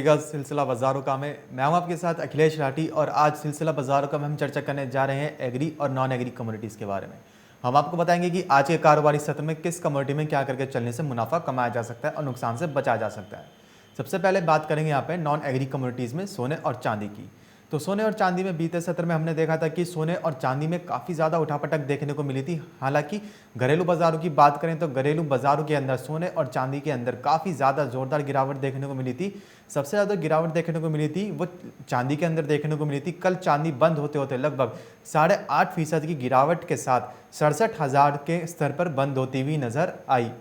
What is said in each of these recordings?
देखिएगा सिलसिला बाजारों का में मैं हूं आपके साथ अखिलेश राठी और आज सिलसिला बाजारों का में हम चर्चा करने जा रहे हैं एग्री और नॉन एग्री कम्युनिटीज़ के बारे में। हम आपको बताएंगे कि आज के कारोबारी सत्र में किस कम्युनिटी में क्या करके चलने से मुनाफा कमाया जा सकता है और नुकसान से बचा जा सकता है। सबसे पहले बात करेंगे यहाँ पे नॉन एग्री कम्युनिटीज़ में सोने और चांदी की। तो सोने और चांदी में बीते सत्र में हमने देखा था कि सोने और चांदी में काफ़ी ज़्यादा उठापटक देखने को मिली थी। हालांकि घरेलू बाज़ारों की बात करें तो घरेलू बाज़ारों के अंदर सोने और चांदी के अंदर काफ़ी ज़्यादा ज़ोरदार गिरावट देखने को मिली थी। सबसे ज़्यादा गिरावट देखने को मिली थी वो चांदी के अंदर देखने को मिली थी। कल चांदी बंद होते होते लगभग 8.5% की गिरावट के साथ 67,000 के स्तर पर बंद होती हुई नज़र आई।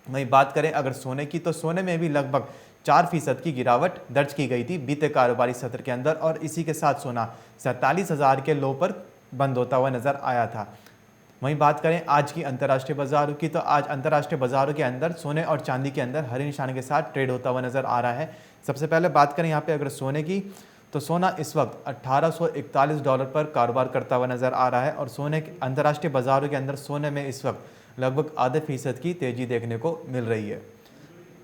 वहीं बात करें अगर सोने की तो सोने में भी लगभग 4% की गिरावट दर्ज की गई थी बीते कारोबारी सत्र के अंदर और इसी के साथ सोना 47,000 के लो पर बंद होता हुआ नजर आया था। वहीं बात करें आज की अंतर्राष्ट्रीय बाजारों की तो आज अंतर्राष्ट्रीय बाजारों के अंदर सोने और चांदी के अंदर हरे निशान के साथ ट्रेड होता हुआ नजर आ रहा है। सबसे पहले बात करें यहाँ पे अगर सोने की तो सोना इस वक्त $1841 पर कारोबार करता हुआ नजर आ रहा है और सोने के अंतर्राष्ट्रीय बाजारों के अंदर सोने में इस वक्त लगभग आधे फीसद की तेजी देखने को मिल रही है।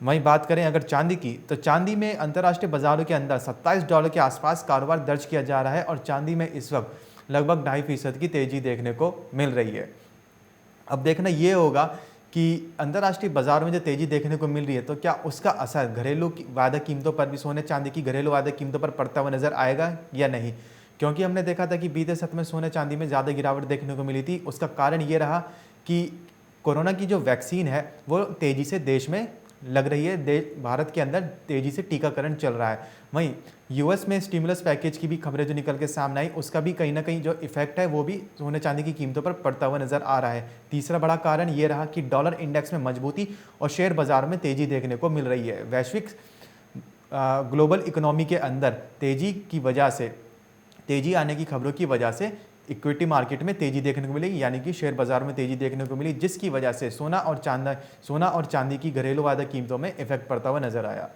वहीं बात करें अगर चांदी की तो चांदी में अंतर्राष्ट्रीय बाजारों के अंदर $27 के आसपास कारोबार दर्ज किया जा रहा है और चांदी में इस वक्त लगभग 2.5% की तेजी देखने को मिल रही है। अब देखना ये होगा कि अंतर्राष्ट्रीय बाजार में जो तेजी देखने को मिल रही है तो क्या उसका असर घरेलू वायदा कीमतों पर भी सोने चांदी की घरेलू वायदा कीमतों पर पड़ता हुआ नजर आएगा या नहीं। क्योंकि हमने देखा था कि बीते सत्र में सोने चांदी में ज़्यादा गिरावट देखने को मिली थी। उसका कारण ये रहा कि कोरोना की जो वैक्सीन है वो तेज़ी से देश में लग रही है। भारत के अंदर तेज़ी से टीकाकरण चल रहा है। वहीं यूएस में स्टिमुलस पैकेज की भी खबरें जो निकल के सामने आई उसका भी कहीं ना कहीं जो इफेक्ट है वो भी सोने चांदी की कीमतों पर पड़ता हुआ नजर आ रहा है। तीसरा बड़ा कारण ये रहा कि डॉलर इंडेक्स में मजबूती और शेयर बाजार में तेज़ी देखने को मिल रही है। वैश्विक ग्लोबल इकोनॉमी के अंदर तेज़ी की वजह से तेज़ी आने की खबरों की वजह से इक्विटी मार्केट में तेज़ी देखने को मिली यानी कि शेयर बाजार में तेज़ी देखने को मिली जिसकी वजह से सोना और चांदी की घरेलू वायदा कीमतों में इफेक्ट पड़ता हुआ नजर आया।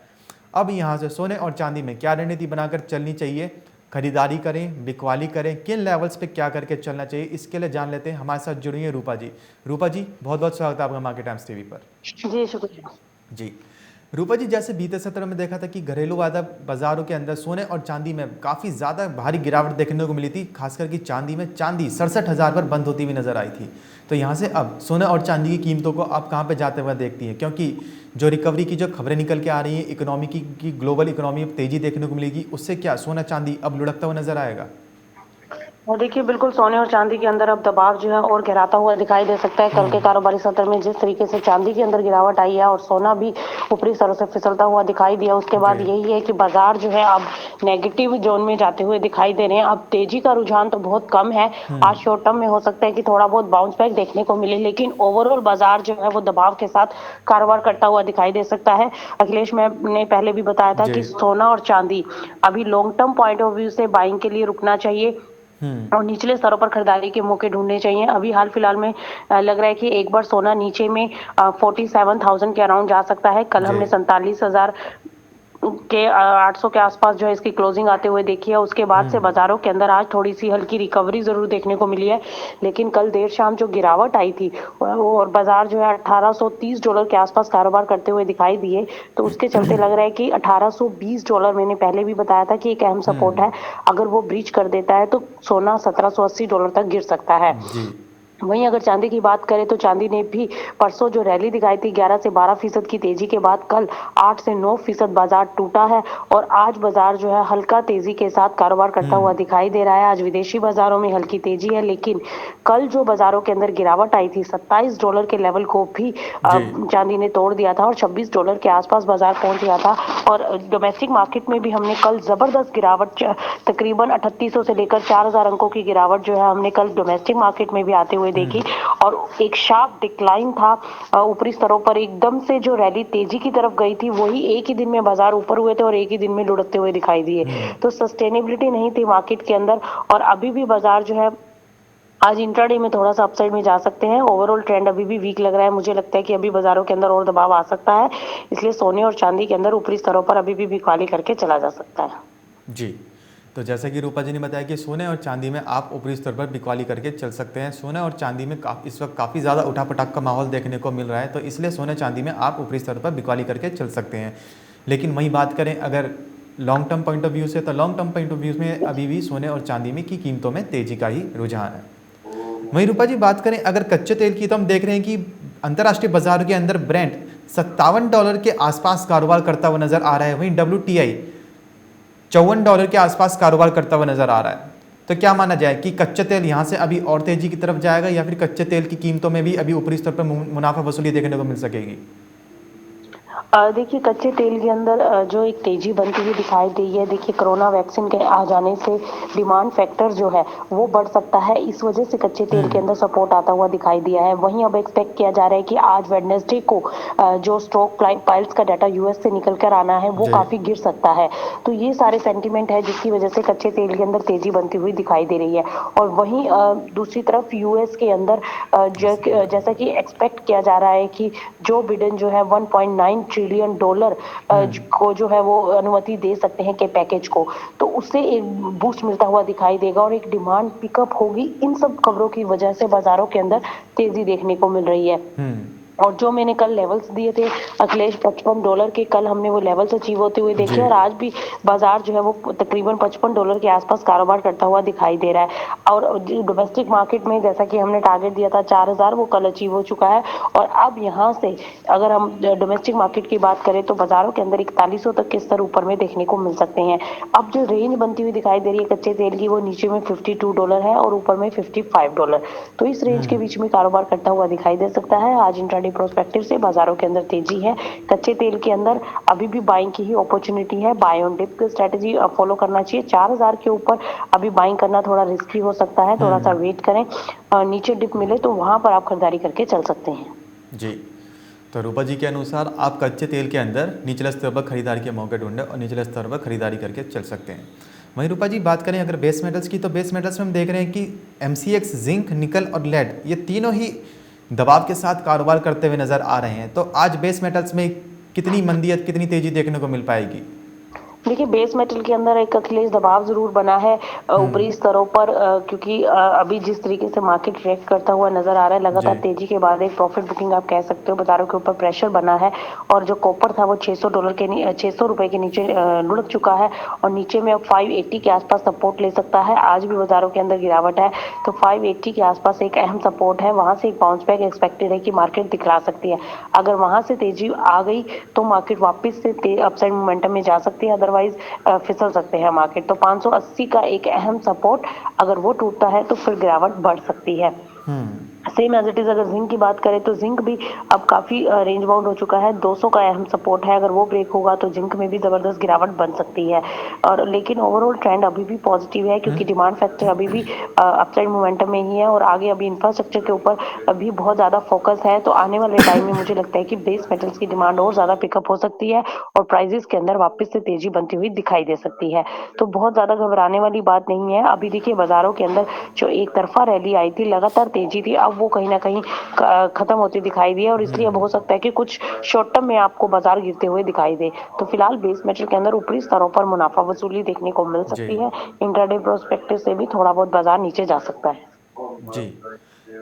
अब यहाँ से सोने और चांदी में क्या रणनीति बनाकर चलनी चाहिए, खरीदारी करें बिकवाली करें, किन लेवल्स पे क्या करके चलना चाहिए, इसके लिए जान लेते हैं। हमारे साथ जुड़ी हैं रूपा जी। रूपा जी बहुत बहुत स्वागत है आपका मार्केट टाइम्स टीवी पर। जी शुक्रिया जी रूपा जी, जैसे बीते सत्र में देखा था कि घरेलू वायदा बाजारों के अंदर सोने और चांदी में काफ़ी ज़्यादा भारी गिरावट देखने को मिली थी। खासकर कि चांदी में चांदी 67,000 पर बंद होती हुई नजर आई थी। तो यहाँ से अब सोने और चांदी की कीमतों को आप कहाँ पे जाते हुए देखती हैं, क्योंकि जो रिकवरी की जो खबरें निकल के आ रही हैं इकोनॉमी की ग्लोबल इकोनॉमी में तेज़ी देखने को मिलेगी, उससे क्या सोना चांदी अब लुढ़कता हुआ नजर आएगा? और देखिए बिल्कुल सोने और चांदी के अंदर अब दबाव जो है और गहराता हुआ दिखाई दे सकता है। कल के कारोबारी सत्र में जिस तरीके से चांदी के अंदर गिरावट आई है और सोना भी ऊपरी स्तरों से फिसलता हुआ दिखाई दिया, उसके बाद यही है कि बाजार जो है अब नेगेटिव जोन में जाते हुए दिखाई दे रहे हैं। अब तेजी का रुझान तो बहुत कम है। आज शॉर्ट टर्म में हो सकता है कि थोड़ा बहुत बाउंस बैक देखने को मिले, लेकिन ओवरऑल बाजार जो है वो दबाव के साथ कारोबार करता हुआ दिखाई दे सकता है। अखिलेश, मैंने पहले भी बताया था कि सोना और चांदी अभी long term point of view से बाइंग के लिए रुकना चाहिए और निचले स्तरों पर खरीदारी के मौके ढूंढने चाहिए। अभी हाल फिलहाल में लग रहा है कि एक बार सोना नीचे में 47,000 के अराउंड जा सकता है। कल हमने 47,000 के 800 के आसपास जो है इसकी क्लोजिंग आते हुए देखी है। उसके बाद से बाजारों के अंदर आज थोड़ी सी हल्की रिकवरी जरूर देखने को मिली है, लेकिन कल देर शाम जो गिरावट आई थी और बाजार जो है $1830 के आसपास कारोबार करते हुए दिखाई दिए, तो उसके चलते लग रहा है कि $1820, मैंने पहले भी बताया था कि एक अहम सपोर्ट है। अगर वो ब्रीच कर देता है तो सोना $1780 तक गिर सकता है। वहीं अगर चांदी की बात करें तो चांदी ने भी परसों जो रैली दिखाई थी 11 से 12% की तेजी के बाद कल 8 से 9% बाजार टूटा है और आज बाजार जो है हल्का तेजी के साथ कारोबार करता हुआ दिखाई दे रहा है। आज विदेशी बाजारों में हल्की तेजी है, लेकिन कल जो बाजारों के अंदर गिरावट आई थी $27 के लेवल को भी चांदी ने तोड़ दिया था और $26 के आसपास बाजार पहुंच गया था। और डोमेस्टिक मार्केट में भी हमने कल जबरदस्त गिरावट, तकरीबन 3800 से लेकर 4000 अंकों की गिरावट जो है हमने कल डोमेस्टिक मार्केट में भी आते हुए देखी और एक शार्प डिक्लाइन था ऊपरी स्तरों पर। एकदम से जो रैली तेजी की तरफ गई थी वही एक ही दिन में बाजार ऊपर हुए थे और एक ही दिन में लुढ़कते हुए दिखाई दिए। तो सस्टेनेबिलिटी नहीं थी मार्केट के अंदर और अभी भी बाजार जो है आज इंट्राडे में थोड़ा सा अपसाइड में जा सकते हैं। ओवरऑल ट्रेंड अभी भी वीक लग रहा है। मुझे लगता है कि अभी बाजारों के अंदर और दबाव आ सकता है, इसलिए सोने और चांदी के अंदर ऊपरी स्तरों पर अभी भी बिकवाली करके चला जा सकता है। जी, तो जैसा कि रूपा जी ने बताया कि सोने और चांदी में आप ऊपरी स्तर पर बिकवाली करके चल सकते हैं। सोने और चांदी में इस वक्त काफ़ी ज़्यादा उठापटक का माहौल देखने को मिल रहा है, तो इसलिए सोने चांदी में आप ऊपरी स्तर पर बिकवाली करके चल सकते हैं। लेकिन वहीं बात करें अगर long term point of view से, तो long term point of view में अभी भी सोने और चांदी में की कीमतों में तेजी का ही रुझान है। वहीं रूपा जी बात करें अगर कच्चे तेल की, तो हम देख रहे हैं कि अंतर्राष्ट्रीय बाजार के अंदर ब्रेंट $57 के आसपास कारोबार करता हुआ नजर आ रहा है। वहीं WTI $54 के आसपास कारोबार करता हुआ नजर आ रहा है। तो क्या माना जाए कि कच्चे तेल यहाँ से अभी और तेजी की तरफ जाएगा, या फिर कच्चे तेल की कीमतों में भी अभी ऊपरी स्तर पर मुनाफा वसूली देखने को मिल सकेगी? देखिए कच्चे तेल के अंदर जो एक तेजी बनती हुई दिखाई दी है, देखिए कोरोना वैक्सीन के आ जाने से डिमांड फैक्टर जो है वो बढ़ सकता है, इस वजह से कच्चे तेल के अंदर सपोर्ट आता हुआ दिखाई दिया है। वहीं अब एक्सपेक्ट किया जा रहा है कि आज वेडनेसडे को जो स्टॉक पाइल्स का डाटा यूएस से निकल कर आना है वो जी। काफी गिर सकता है। तो ये सारे सेंटीमेंट है जिसकी वजह से कच्चे तेल के अंदर तेजी बनती हुई दिखाई दे रही है। और वहीं दूसरी तरफ यूएस के अंदर जैसा कि एक्सपेक्ट किया जा रहा है कि जो बिडेन जो है $1.9 ट्रिलियन को जो है वो अनुमति दे सकते हैं के पैकेज को, तो उससे एक बूस्ट मिलता हुआ दिखाई देगा और एक डिमांड पिकअप होगी। इन सब खबरों की वजह से बाजारों के अंदर तेजी देखने को मिल रही है। और जो मैंने कल लेवल्स दिए थे अखिलेश $55 के, कल हमने वो लेवल्स अचीव होते हुए देखे और आज भी बाजार जो है वो तकरीबन $55 के आसपास कारोबार करता हुआ दिखाई दे रहा है। और डोमेस्टिक मार्केट में जैसा कि हमने टारगेट दिया था 4000, वो कल अचीव हो चुका है। और अब यहाँ से अगर हम डोमेस्टिक मार्केट की बात करें तो बाजारों के अंदर 4100 तक के स्तर ऊपर में देखने को मिल सकते हैं। अब जो रेंज बनती हुई दिखाई दे रही है कच्चे तेल की, वो नीचे में $52 है और ऊपर में $55। तो इस रेंज के बीच में कारोबार करता हुआ दिखाई दे सकता है। आज इंट्राडे प्रोस्पेक्टिव से बाजारों के अंदर तेजी है। कच्चे तेल के अंदर अभी भी बाइंग की ही अपॉर्चुनिटी है। बाय ऑन डिप की स्ट्रेटजी फॉलो करना चाहिए। 4000 के ऊपर अभी बाइंग करना थोड़ा रिस्की हो सकता है, थोड़ा सा वेट करें। नीचे डिप मिले तो वहां पर आप खरीदारी करके चल सकते हैं। जी, तो रूपा जी के अनुसार आप कच्चे तेल के अंदर निचले स्तर पर खरीदारी के मौके ढूंढें और निचले स्तर पर खरीदारी करके चल सकते हैं। वहीं रूपा जी बात करें अगर बेस मेटल्स की, तो बेस मेटल्स में हम देख रहे हैं कि MCX, जिंक, निकल और लेड, ये तीनों ही दबाव के साथ कारोबार करते हुए नजर आ रहे हैं। तो आज बेस मेटल्स में कितनी मंदी या कितनी तेजी देखने को मिल पाएगी? देखिए बेस मेटल के अंदर एक अखिलेश दबाव जरूर बना है ऊपरी स्तरों पर, क्योंकि अभी जिस तरीके से मार्केट रिएक्ट करता हुआ नजर आ रहा है लगातार तेजी के बाद एक प्रॉफिट बुकिंग आप कह सकते हो, बाजारों के ऊपर प्रेशर बना है। और जो कॉपर था वो $600 के नीचे लुढ़क चुका है और नीचे में अब 580 के आसपास सपोर्ट ले सकता है। आज भी बाजारों के अंदर गिरावट है, तो 580 के आसपास एक अहम सपोर्ट है, वहां से एक बाउंस बैक एक्सपेक्टेड है कि मार्केट दिखला सकती है। अगर वहां से तेजी आ गई तो मार्केट वापस से अपसाइड मोमेंटम में जा सकती है, अदरवाइज फिसल सकते हैं मार्केट। तो 580 का एक अहम सपोर्ट अगर वो टूटता है तो फिर गिरावट बढ़ सकती है। सेम एज इट इज अगर जिंक की बात करें तो जिंक भी अब काफी रेंज बाउंड हो चुका है। 200 का अहम सपोर्ट है, अगर वो ब्रेक होगा तो जिंक में भी जबरदस्त गिरावट बन सकती है। और लेकिन ओवरऑल ट्रेंड अभी भी पॉजिटिव है, क्योंकि डिमांड फैक्टर अभी भी अपसाइड मोमेंटम में ही है और आगे अभी इंफ्रास्ट्रक्चर के ऊपर अभी बहुत ज्यादा फोकस है। तो आने वाले टाइम में मुझे लगता है कि बेस मेटल्स की डिमांड और ज्यादा पिकअप हो सकती है और प्राइजेस के अंदर वापस से तेजी बनती हुई दिखाई दे सकती है। तो बहुत ज्यादा घबराने वाली बात नहीं है। अभी देखिए बाजारों के अंदर जो एक तरफा रैली आई थी, लगातार तेजी थी, अब वो कहीं ना कहीं खत्म होती दिखाई दी है और इसलिए अब हो सकता है कि कुछ शॉर्ट टर्म में आपको बाजार गिरते हुए दिखाई दे। तो फिलहाल बेस मेटल के अंदर ऊपरी स्तरों पर मुनाफा वसूली देखने को मिल सकती है। इंट्राडे प्रोस्पेक्टिव से भी थोड़ा बहुत बाजार नीचे जा सकता है। जी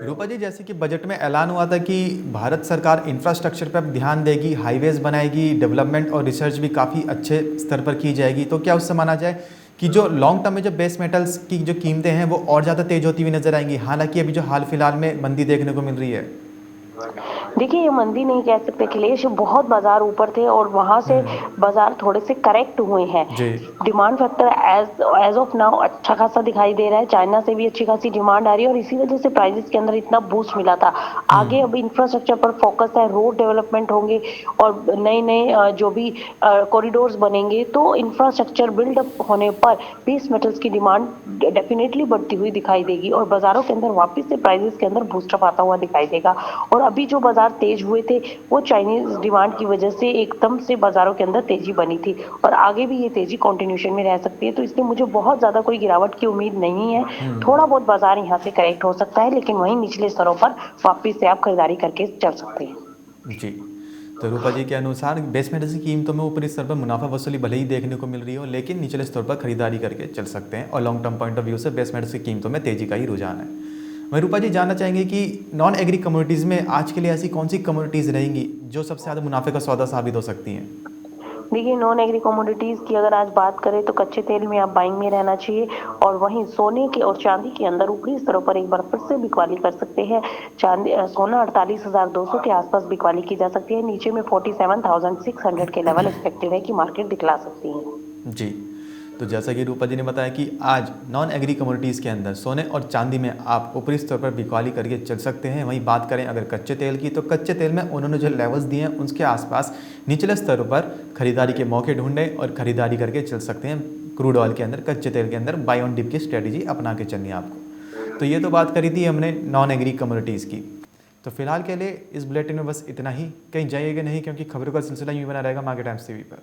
रूपा जी, जैसे कि बजट में ऐलान हुआ था कि भारत सरकार इंफ्रास्ट्रक्चर पर ध्यान देगी, हाईवेज बनाएगी, डेवलपमेंट और रिसर्च भी काफ़ी अच्छे स्तर पर की जाएगी, तो क्या उससे माना जाए कि जो लॉन्ग टर्म में जो बेस मेटल्स की जो कीमतें हैं वो और ज़्यादा तेज होती हुई नजर आएंगी, हालांकि अभी जो हाल फिलहाल में मंदी देखने को मिल रही है? देखिए ये मंदी नहीं कह सकते अखिलेश, बहुत बाजार ऊपर थे और वहां से बाजार थोड़े से करेक्ट हुए हैं। Demand factor as of now अच्छा खासा दिखाई दे रहा है, चाइना से भी अच्छी खासी डिमांड आ रही है और इसी वजह से प्राइसेस के अंदर इतना बूस्ट मिला था। आगे अब इंफ्रास्ट्रक्चर पर फोकस है, रोड डेवलपमेंट होंगे और नए नए जो भी कॉरिडोर्स बनेंगे, तो इंफ्रास्ट्रक्चर बिल्डअप होने पर बेस मेटल्स की डिमांड डेफिनेटली बढ़ती हुई दिखाई देगी और बाजारों के अंदर वापस से प्राइसेस के अंदर बूस्टअप आता हुआ दिखाई देगा। और अभी जो बाजार तेज हुए थे वो चाइनीज डिमांड की वजह से एकदम से बाजारों के अंदर तेजी बनी थी और आगे भी ये तेजी कंटिन्यूशन में रह सकती है। तो इसलिए मुझे बहुत ज्यादा कोई गिरावट की उम्मीद नहीं है। थोड़ा बहुत बाजार यहाँ से करेक्ट हो सकता है, लेकिन वहीं निचले स्तरों पर वापिस से आप खरीदारी करके चल सकते हैं। जी, तो रूपा जी के अनुसार बेस मेटल्स की कीमतों में ऊपरी स्तर पर मुनाफा वसूली भले ही देखने को मिल रही हो, लेकिन निचले स्तर पर खरीदारी करके चल सकते हैं और long term point of view से बेस मेटल्स की कीमतों में तेजी का ही रुझान है। वहीं रूपा जी जानना चाहेंगे कि नॉन एग्री कम्युनिटीज़ में आज के लिए ऐसी कौन सी कम्युनिटीज़ रहेंगी जो सबसे ज़्यादा मुनाफे का सौदा साबित हो सकती हैं? देखिए, नॉन एग्री कमोडिटीज की अगर आज बात करें तो कच्चे तेल में आप बाइंग में रहना चाहिए, और वहीं सोने के और चांदी के अंदर ऊपरी स्तरों पर एक बार फिर से बिकवाली कर सकते हैं। सोना 48,200 के आसपास बिकवाली की जा सकती है। नीचे में 47,600 के लेवल एक्सपेक्टेड है कि मार्केट दिखला सकती है। जी, तो जैसा कि रूपा जी ने बताया कि आज नॉन एग्री कमोडिटीज़ के अंदर सोने और चांदी में आप ऊपरी स्तर पर बिकवाली करके चल सकते हैं। वहीं बात करें अगर कच्चे तेल की, तो कच्चे तेल में उन्होंने जो लेवल्स दिए हैं उसके आसपास निचले स्तरों पर खरीदारी के मौके ढूंढें और खरीदारी करके चल सकते हैं। क्रूड ऑयल के अंदर, कच्चे तेल के अंदर बाय ऑन डिप की स्ट्रेटेजी अपना के चलनी है आपको। तो ये तो बात करी थी हमने नॉन एग्री कमोडिटीज़ की। तो फिलहाल के लिए इस बुलेटिन में बस इतना ही। कहीं जाइएगा नहीं, क्योंकि खबरों का सिलसिला यूँ बना रहेगा मार्केट टाइम्स टीवी पर।